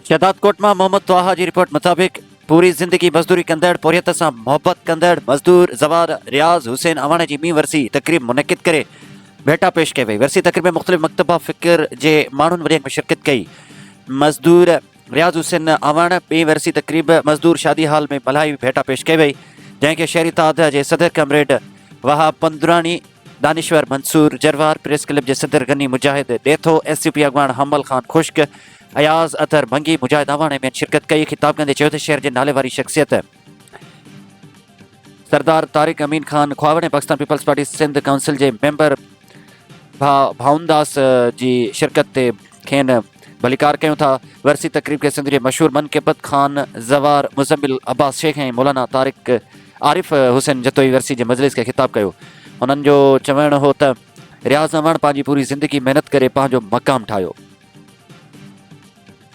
शहदाद कोट मां मोहम्मद तवाहा जी रिपोर्ट मुताबिक पूरी ज़िंदगी मज़दूरी कंदड़ पोरियत सां मोहब्बत कंदड़ मज़दूर ज़वार रियाज़ हुसैन अवाणे जी मीं वरसी तकरीब मुनक़िद करे भेटा पेश कई वई। वरसी तकरीब में मुख़्तलिफ़ मकतबा फ़िक्र जे माण्हुनि वॾे में शिरकत कई। मज़दूर रियाज़ हुसैन अवाण ॿी वरसी तकरीब मज़दूर शादी हाल में मल्हाई भेटा पेश कई वई, जंहिंखे शहरी ताद जे सदर comrade Wahab पंदुरानी, दानिश्वर Mansoor जरवार, press club जे सदर गनी मुजाहिद ॾेथो, SCP अॻवान हमल ख़ान खुश्क, अयाज़ अतर भंगी मुजाहिद अवाणे में शिरकत कई। ख़िताब कंदे चयो त शहर जे नाले वारी शख़्सियत सरदार तारिक अमीन ख़ान ख्वावण ऐं पाकिस्तान पीपल्स पार्टी सिंध काउंसिल जे मेंबर भाउनदास जी शिरकत ते खेनि भलीकार कयूं था। वरसी तकरीब के सिंध जे मशहूर मनक़िबत ख़ान ज़वार मुज़म्मिल अब्बास शेख ऐं मौलाना तारिक आरिफ हुसैन जतोई वरसी जे मजलिस खे ख़िताब कयो। उन्हनि जो चवणु हो त रियाज़ अवाण पंहिंजी पूरी ज़िंदगी महिनत करे पंहिंजो मक़ाम ठाहियो।